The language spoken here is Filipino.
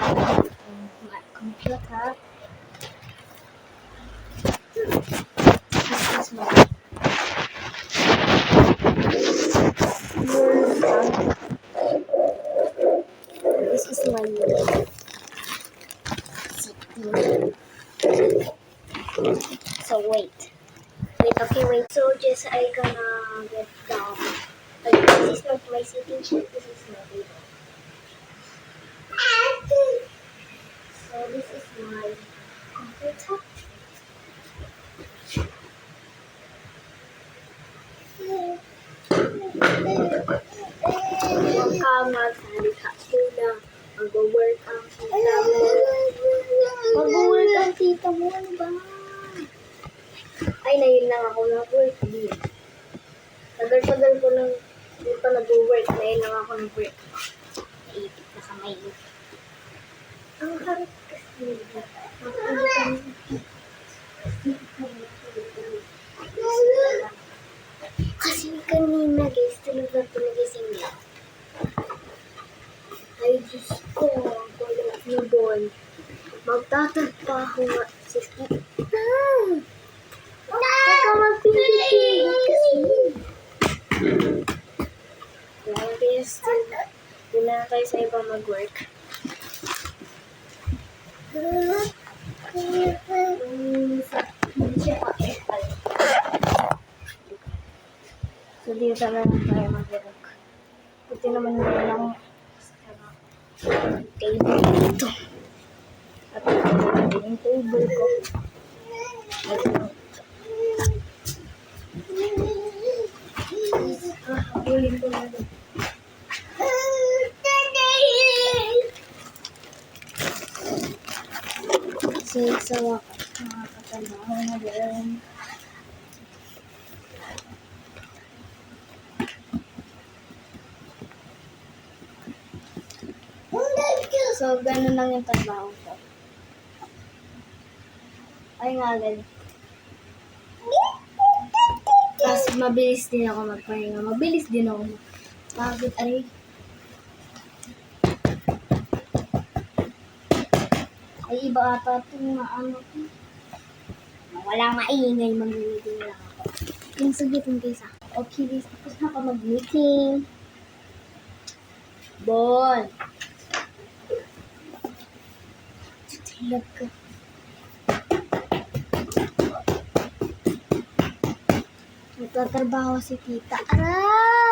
my computer. This is my This is my CPU. So wait, okay, wait. So just I gonna get down. Like, this is not my sitting sheet. This is my table. So this is my computer. Magsalita sila. Mag-work ang tita mo. Mag-work ang tita mo. Ano ba? Ay, ngayon lang ako nag-work. Tagal-tagal ko lang hindi pa nag-work. Ngayon lang ako nag-work. Naipit na kamay mo. Ang harap kasi nila. Kasi kanina guys, talaga pinagising niya. Ay, Diyos ko, ang kulit ni Bon. Magtatagpa ako nga sa skip. Baka magpipigil kasi. Well, guys, doon na tayo sa iba mag-work. So, dito na lang tayo mag-work. Buti naman na lang table dito. At ito naman din yung table ko. Habulin ko na din. So, sa wakas, nakakatrabaho na din. So, ganun lang yung trabaho ko. Ay nga, ganun. Tapos, mabilis din ako magpahinga. Mabilis din ako magpagod. Aray. Ay, iba ata itong ano. Walang maingay, mag-meeting lang ako. Yung sagutin kaysa. Okay, guys. Tapos na ako mag-meeting. Bon. Tilag ka. Nagtatrabaho si tita. Aray!